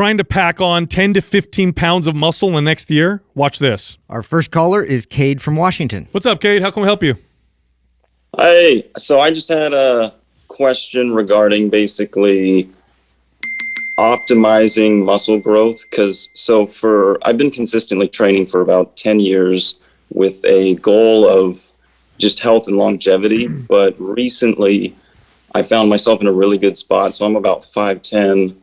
trying to pack on 10 to 15 pounds of muscle in the next year? Watch this. Our first caller is Cade from Washington. What's up, Cade? How can we help you? Hey, so I just had a question regarding basically optimizing muscle growth. I've been consistently training for about 10 years with a goal of just health and longevity. But recently I found myself in a really good spot. So I'm about 5'10",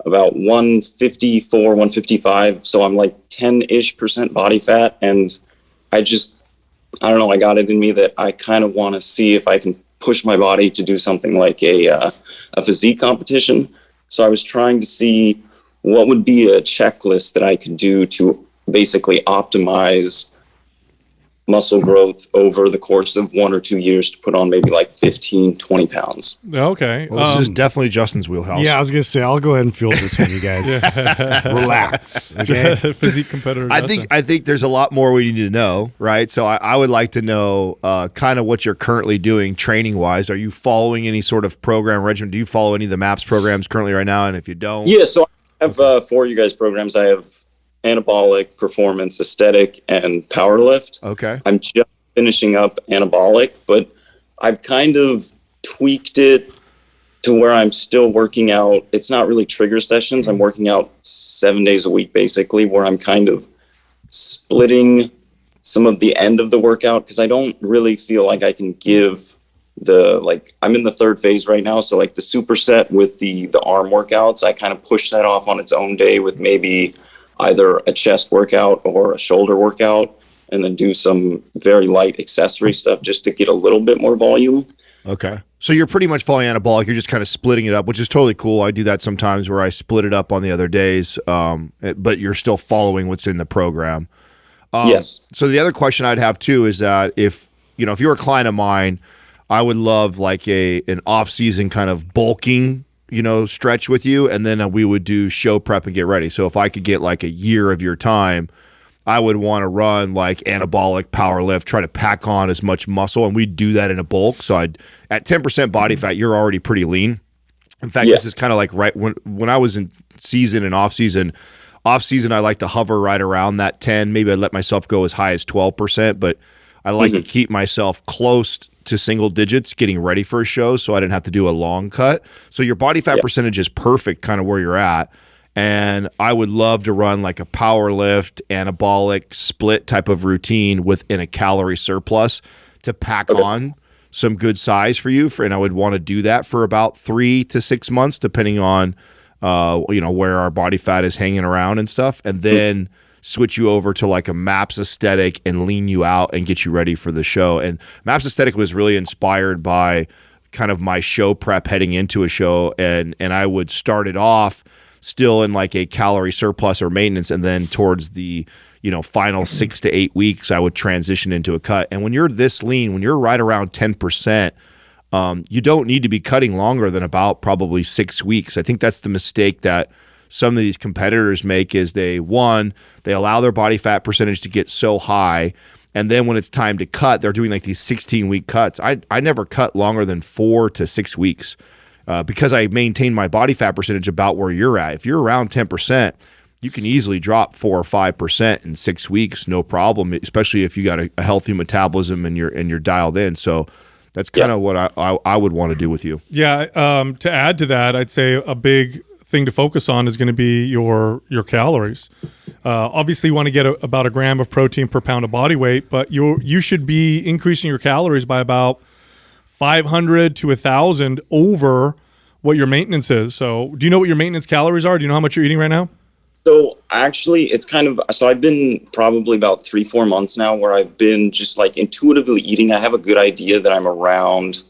about 154, 155. So I'm like 10-ish% body fat. And I don't know, I got it in me that I kind of want to see if I can push my body to do something like a physique competition. So I was trying to see what would be a checklist that I could do to basically optimize muscle growth over the course of 1 or 2 years to put on maybe like 15, 20 pounds. Okay. Well, this is definitely Justin's wheelhouse. Yeah, I was going to say, I'll go ahead and field this one, you guys. Relax. Okay. Physique competitor. I think there's a lot more we need to know, right? So I would like to know kind of what you're currently doing training-wise. Are you following any sort of program regimen? Do you follow any of the MAPS programs currently right now? And if you don't? Yeah, so I have 4 you guys programs. I have anabolic, performance, aesthetic, and powerlift. Okay. I'm just finishing up anabolic, but I've kind of tweaked it to where I'm still working out. It's not really trigger sessions. I'm working out 7 days a week, basically, where I'm kind of splitting some of the end of the workout because I don't really feel like I can give I'm in the third phase right now. So like the superset with the arm workouts, I kind of push that off on its own day with maybe either a chest workout or a shoulder workout, and then do some very light accessory stuff just to get a little bit more volume. Okay. So you're pretty much following anabolic. You're just kind of splitting it up, which is totally cool. I do that sometimes where I split it up on the other days, but you're still following what's in the program. Yes. So the other question I'd have too is that if you're a client of mine, I would love like an off-season kind of bulking stretch with you, and then we would do show prep and get ready. So if I could get like a year of your time, I would want to run like anabolic power lift, try to pack on as much muscle, and we'd do that in a bulk. So at 10% body fat, you're already pretty lean. In fact, This is kind of like right when I was in season and off season, I like to hover right around that 10. Maybe I'd let myself go as high as 12%, but I like to keep myself close to single digits getting ready for a show so I didn't have to do a long cut. So your body fat percentage is perfect kind of where you're at. And I would love to run like a power lift, anabolic split type of routine within a calorie surplus to pack on some good size for you. And I would want to do that for about 3 to 6 months, depending on, where our body fat is hanging around and stuff. And then switch you over to like a MAPS aesthetic and lean you out and get you ready for the show. And MAPS aesthetic was really inspired by kind of my show prep heading into a show. And I would start it off still in like a calorie surplus or maintenance. And then towards the, final 6 to 8 weeks, I would transition into a cut. And when you're this lean, when you're right around 10%, you don't need to be cutting longer than about probably 6 weeks. I think that's the mistake that some of these competitors make is they allow their body fat percentage to get so high, and then when it's time to cut, they're doing like these 16-week cuts. I never cut longer than 4 to 6 weeks because I maintain my body fat percentage about where you're at. If you're around 10%, you can easily drop 4 or 5% in 6 weeks, no problem, especially if you got a healthy metabolism and you're dialed in. So that's kind of what I would want to do with you. Yeah. To add to that, I'd say a big thing to focus on is going to be your calories. Obviously, you want to get about a gram of protein per pound of body weight, but you should be increasing your calories by about 500 to 1,000 over what your maintenance is. So do you know what your maintenance calories are? Do you know how much you're eating right now? So actually, I've been probably about 3-4 months now where I've been just like intuitively eating. I have a good idea that I'm around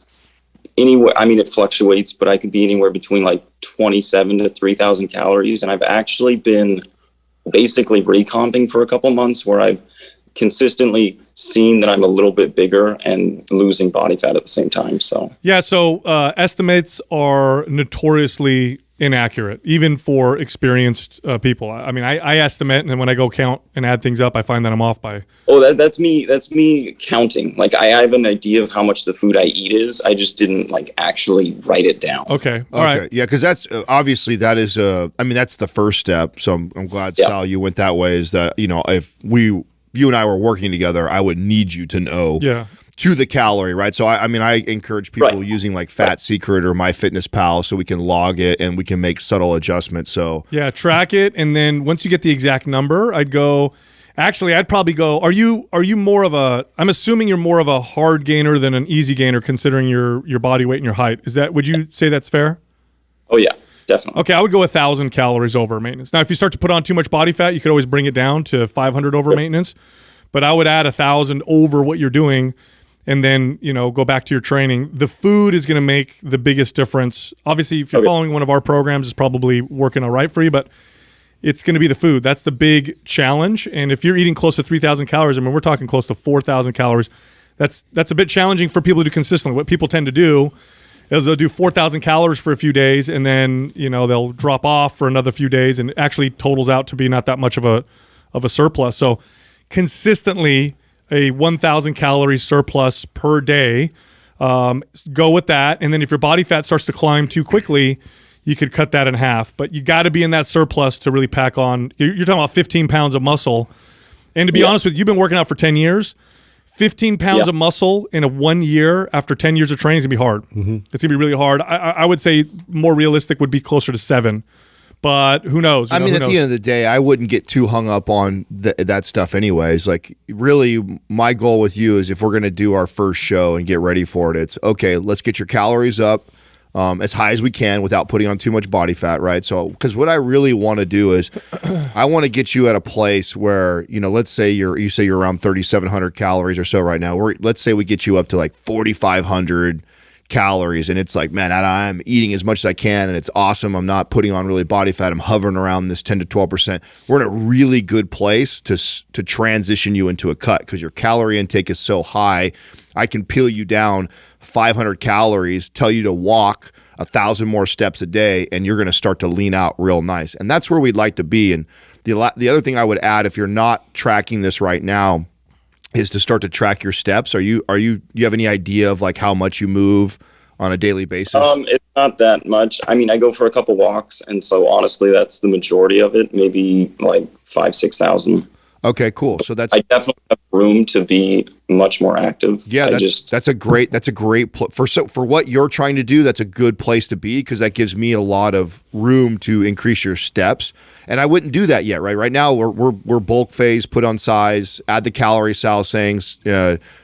anywhere. I mean, it fluctuates, but I could be anywhere between like 27 to 3,000 calories. And I've actually been basically recomping for a couple months where I've consistently seen that I'm a little bit bigger and losing body fat at the same time. So estimates are notoriously inaccurate, even for experienced people. I mean, I estimate, and then when I go count and add things up, I find that I'm off by. Oh, that's me. That's me counting. Like I have an idea of how much the food I eat is. I just didn't like actually write it down. Okay, all right. Yeah, because that's obviously that is. I mean, that's the first step. So I'm glad, Yeah. Sal, you went that way. Is that if you and I were working together, I would need you to know. Yeah. To the calorie, right? So I mean, I encourage people Right. using like Fat Secret or MyFitnessPal so we can log it and we can make subtle adjustments. So Yeah, track it, and then once you get the exact number, I'd go. Actually, I'd probably go. Are you more of a? I'm assuming you're more of a hard gainer than an easy gainer, considering your body weight and your height. Is that? Would you say that's fair? Oh yeah, definitely. Okay, I would go 1,000 calories over maintenance. Now, if you start to put on too much body fat, you could always bring it down to 500 over maintenance. But I would add 1,000 over what you're doing, and then go back to your training. The food is going to make the biggest difference. Obviously, if you're following one of our programs, it's probably working all right for you, but it's going to be the food. That's the big challenge. And if you're eating close to 3,000 calories, I mean, we're talking close to 4,000 calories. That's a bit challenging for people to do consistently. What people tend to do is they'll do 4,000 calories for a few days, and then they'll drop off for another few days, and it actually totals out to be not that much of a surplus. So consistently, a 1,000 calorie surplus per day. Go with that. And then if your body fat starts to climb too quickly, you could cut that in half. But you got to be in that surplus to really pack on. You're talking about 15 pounds of muscle. And to be honest with you, you've been working out for 10 years. 15 pounds of muscle in a 1 year after 10 years of training is going to be hard. It's going to be really hard. I would say more realistic would be closer to 7. But who knows? I mean, at the end of the day, I wouldn't get too hung up on that stuff anyways. Like, really, my goal with you is if we're going to do our first show and get ready for it, it's, okay, let's get your calories up as high as we can without putting on too much body fat, right? So, because what I really want to do is I want to get you at a place where, let's say you're around 3,700 calories or so right now. Let's say we get you up to like 4,500 calories, and it's like, man, I'm eating as much as I can, and it's awesome. I'm not putting on really body fat. I'm hovering around this 10 to 12%. We're in a really good place to transition you into a cut because your calorie intake is so high. I can peel you down 500 calories, tell you to walk 1,000 more steps a day, and you're going to start to lean out real nice. And that's where we'd like to be. And the other thing I would add, if you're not tracking this right now, is to start to track your steps. You have any idea of like how much you move on a daily basis? It's not that much. I mean, I go for a couple walks, and so honestly, that's the majority of it. Maybe like 5,000-6,000. Okay, cool. So that's I definitely have room to be much more active. Yeah, that's a great for what you're trying to do. That's a good place to be because that gives me a lot of room to increase your steps. And I wouldn't do that yet, right? Right now we're bulk phase, put on size, add the calorie, Sal saying,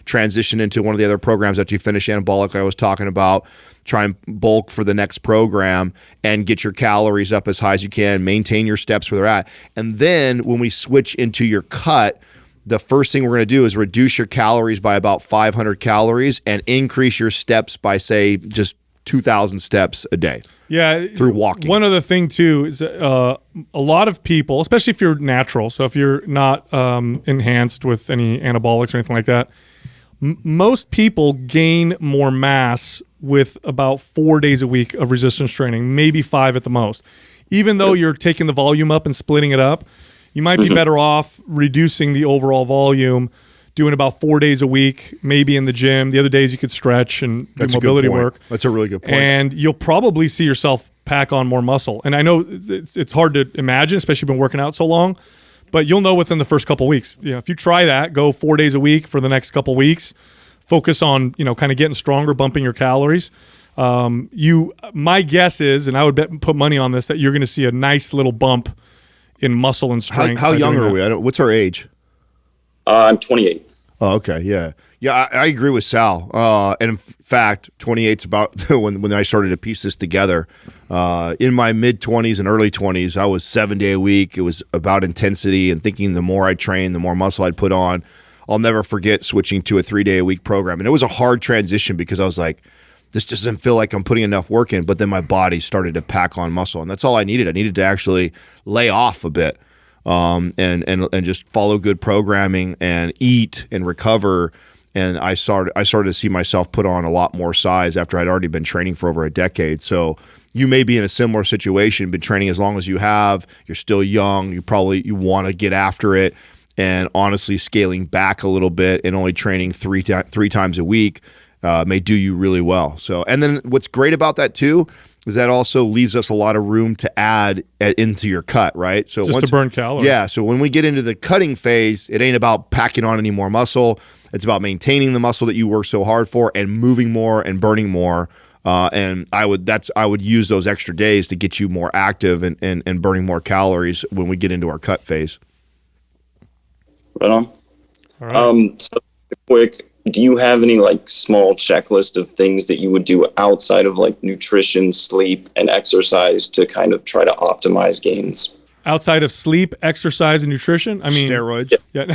transition into one of the other programs after you finish anabolic I was talking about. Try and bulk for the next program and get your calories up as high as you can, maintain your steps where they're at. And then when we switch into your cut, the first thing we're going to do is reduce your calories by about 500 calories and increase your steps by, say, just 2,000 steps a day. Yeah, through walking. One other thing too is a lot of people, especially if you're natural, so if you're not enhanced with any anabolics or anything like that, most people gain more mass with about 4 days a week of resistance training, maybe 5 at the most. Even though you're taking the volume up and splitting it up, you might be better off reducing the overall volume, doing about 4 days a week, maybe in the gym. The other days you could stretch and do mobility work. That's a really good point. And you'll probably see yourself pack on more muscle. And I know it's hard to imagine, especially if you've been working out so long, but you'll know within the first couple weeks. If you try that, go 4 days a week for the next couple weeks, focus on, kind of getting stronger, bumping your calories. My guess is, and I would put money on this, that you're going to see a nice little bump in muscle and strength. How young are we? What's our age? I'm 28. Oh, okay. Yeah. Yeah, I agree with Sal. And in fact, 28's about when I started to piece this together. In my mid-20s and early 20s, I was 7 day a week. It was about intensity and thinking the more I trained, the more muscle I'd put on. I'll never forget switching to a 3 day a week program. And it was a hard transition because I was like, this just doesn't feel like I'm putting enough work in. But then my body started to pack on muscle. And that's all I needed. I needed to actually lay off a bit. And just follow good programming and eat and recover. And I started to see myself put on a lot more size after I'd already been training for over a decade. So, you may be in a similar situation, been training as long as you have, you're still young, you want to get after it, and honestly scaling back a little bit and only training three times a week may do you really well. So, and then what's great about that too is that also leaves us a lot of room to add into your cut, right? So Just to burn calories. Yeah, so when we get into the cutting phase, it ain't about packing on any more muscle. It's about maintaining the muscle that you work so hard for and moving more and burning more. And I would use those extra days to get you more active and burning more calories when we get into our cut phase. Right on. All right. So quick, do you have any like small checklist of things that you would do outside of like nutrition, sleep, and exercise to kind of try to optimize gains? Outside of sleep, exercise, and nutrition, I mean, Steroids. yeah.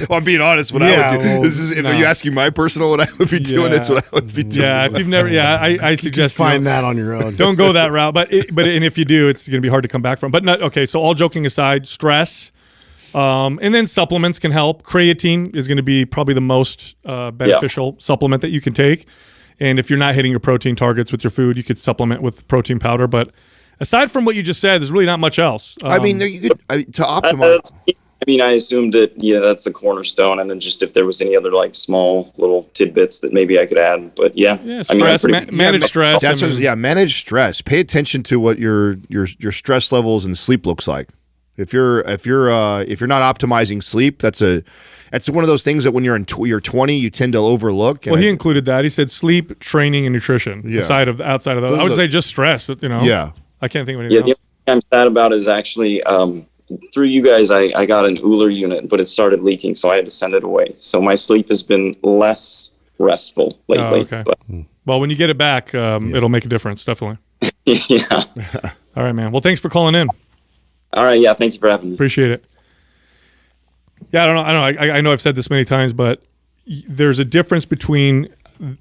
Well, I'm being honest. What Yeah, I would do. well, This is if you asking my personal, what I would be doing. It's what I would be doing. Yeah, if you've never, I suggest Find that on your own. don't go that route. But and if you do, it's going to be hard to come back from. But not okay. So all joking aside, stress, and then supplements can help. Creatine is going to be probably the most beneficial supplement that you can take. And if you're not hitting your protein targets with your food, you could supplement with protein powder. But aside from what you just said, there's really not much else. I mean, you could to optimize. I assumed that, that's the cornerstone. And then just if there was any other like small little tidbits that maybe I could add, but stress, manage stress. That's manage stress. Pay attention to what your stress levels and sleep looks like. If you're not optimizing sleep, that's one of those things that when you're in your 20, you tend to overlook. Well, he included that. He said sleep, training, and nutrition. Outside of those, I would say just stress. Yeah. I can't think of anything else. The thing I'm sad about is actually through you guys, I got an Euler unit, but it started leaking, so I had to send it away. So my sleep has been less restful lately. Okay. But, well, when you get it back, it'll make a difference, definitely. yeah. All right, man. Well, thanks for calling in. All right. Yeah. Thank you for having me. Appreciate it. Yeah, I know I've said this many times, but there's a difference between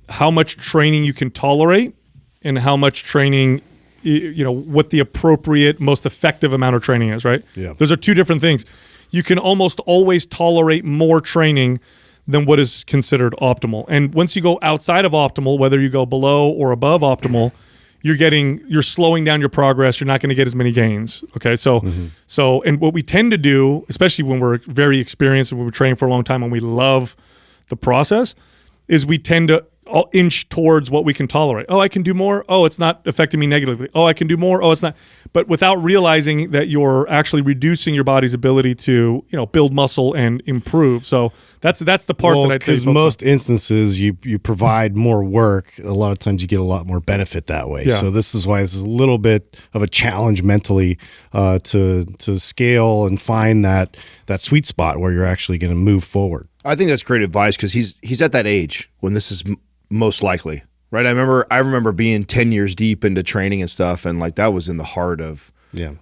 how much training you can tolerate and how much training, what the appropriate, most effective amount of training is, right? Yeah. Those are two different things. You can almost always tolerate more training than what is considered optimal. And once you go outside of optimal, whether you go below or above optimal, you're slowing down your progress. You're not going to get as many gains. Okay. So, and what we tend to do, especially when we're very experienced and we've been training for a long time and we love the process, is we tend to inch towards what we can tolerate. Oh, I can do more. Oh, it's not affecting me negatively. Oh, I can do more. Oh, it's not. But without realizing that you're actually reducing your body's ability to, build muscle and improve. So that's the part that I think. Because most instances you provide more work. A lot of times you get a lot more benefit that way. Yeah. So this is why this is a little bit of a challenge mentally to scale and find that sweet spot where you're actually going to move forward. I think that's great advice because he's at that age when this is most likely, right? I remember being 10 years deep into training and stuff, and like that was in the heart of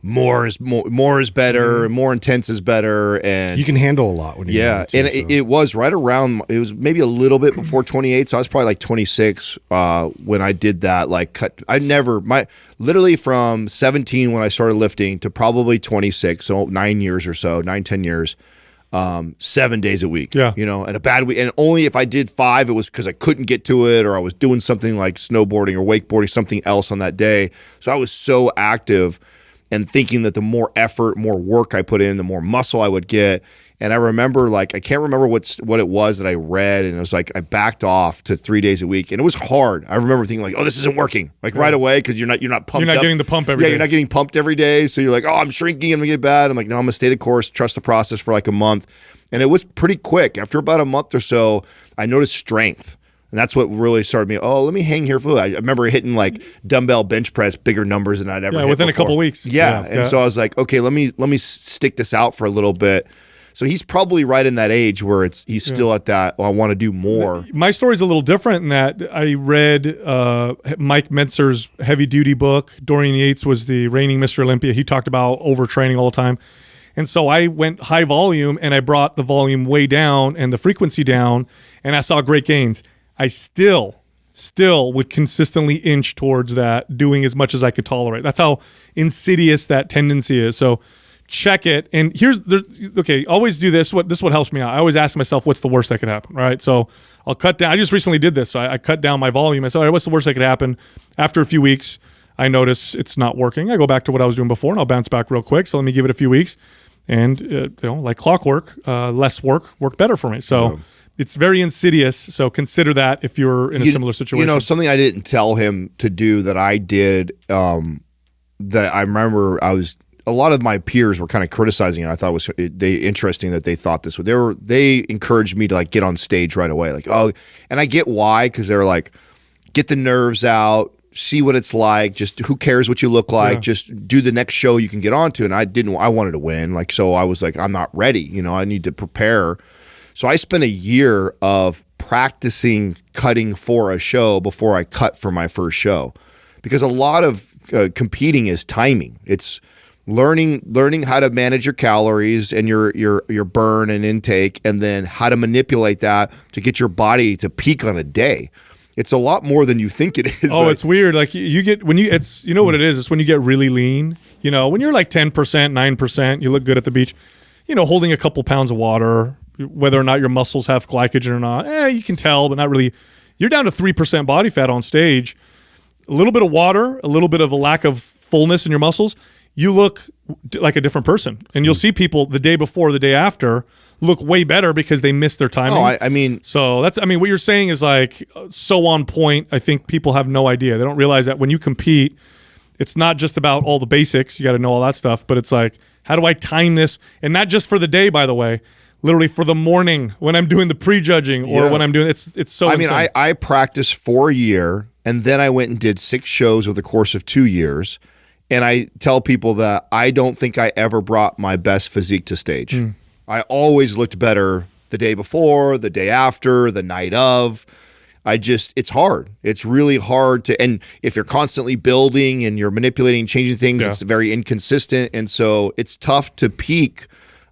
more is better, more intense is better, and you can handle a lot when you're young too, and it was right around. It was maybe a little bit before 28, so I was probably like 26 when I did that. Like cut, literally from 17 when I started lifting to probably 26, so 9 years or so, 10 years. 7 days a week, and a bad week. And only if I did 5, it was because I couldn't get to it or I was doing something like snowboarding or wakeboarding, something else on that day. So I was so active and thinking that the more effort, more work I put in, the more muscle I would get. And I remember, I can't remember what it was that I read, and it was like I backed off to 3 days a week, and it was hard. I remember thinking oh, this isn't working, right away because you're not pumped. You're not up. getting the pump every day. You're not getting pumped every day, so you're like, oh, I'm shrinking, I'm gonna get bad. I'm like, no, I'm gonna stay the course, trust the process for like a month, and it was pretty quick. After about a month or so, I noticed strength. And that's what really started me. Oh, let me hang here for. I remember hitting like dumbbell bench press, bigger numbers than I'd ever hit within before. a couple weeks. And so I was like, okay, let me stick this out for a little bit. So he's probably right in that age where he's still at that. I want to do more. My story's a little different in that I read Mike Mentzer's heavy duty book. Dorian Yates was the reigning Mr. Olympia. He talked about overtraining all the time. And so I went high volume and I brought the volume way down and the frequency down, and I saw great gains. I still would consistently inch towards that, doing as much as I could tolerate. That's how insidious that tendency is. So check it. And always do this. This is what helps me out. I always ask myself, what's the worst that could happen, right? So I'll cut down. I just recently did this. So I cut down my volume. I said, all right, what's the worst that could happen? After a few weeks, I notice it's not working. I go back to what I was doing before, and I'll bounce back real quick. So let me give it a few weeks. And, like clockwork, less work better for me. So it's very insidious. So consider that if you're in a similar situation. Something I didn't tell him to do that I did, that I remember a lot of my peers were kind of criticizing it. I thought was interesting that they thought this. They encouraged me to like get on stage right away. Like, oh, and I get why, because they're like, get the nerves out, see what it's like. Just who cares what you look like? Yeah. Just do the next show you can get onto. And I wanted to win. Like, so I was like, I'm not ready. I need to prepare. So I spent a year of practicing cutting for a show before I cut for my first show, because a lot of competing is timing. It's learning how to manage your calories and your burn and intake, and then how to manipulate that to get your body to peak on a day. It's a lot more than you think it is. Oh, it's weird. Like you get what it is. It's when you get really lean. When you're like 10%, 9%, you look good at the beach. Holding a couple pounds of water, whether or not your muscles have glycogen or not, you can tell, but not really. You're down to 3% body fat on stage. A little bit of water, a little bit of a lack of fullness in your muscles, you look like a different person. And you'll see people the day before, the day after, look way better because they missed their timing. Oh, so what you're saying is like so on point. I think people have no idea. They don't realize that when you compete, it's not just about all the basics. You got to know all that stuff, but it's like, how do I time this? And not just for the day, by the way, literally for the morning when I'm doing the prejudging or when I'm doing it's so insane. I practiced for a year, and then I went and did 6 shows over the course of 2 years. And I tell people that I don't think I ever brought my best physique to stage. I always looked better the day before, the day after, the night of. It's hard. It's really hard and if you're constantly building and you're manipulating, changing things, it's very inconsistent. And so it's tough to peak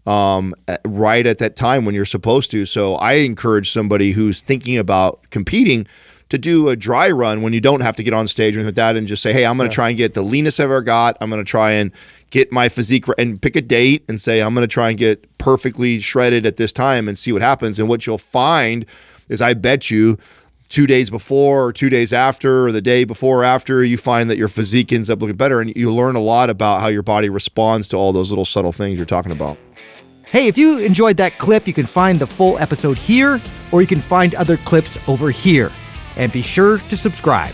right at that time when you're supposed to. So I encourage somebody who's thinking about competing to do a dry run when you don't have to get on stage or anything like that, and just say, hey, I'm going to try and get the leanest I've ever got. I'm going to try and get my physique and pick a date and say, I'm going to try and get perfectly shredded at this time and see what happens. And what you'll find is, I bet you 2 days before or 2 days after or the day before or after, you find that your physique ends up looking better, and you learn a lot about how your body responds to all those little subtle things you're talking about. Hey, if you enjoyed that clip, you can find the full episode here, or you can find other clips over here. And be sure to subscribe.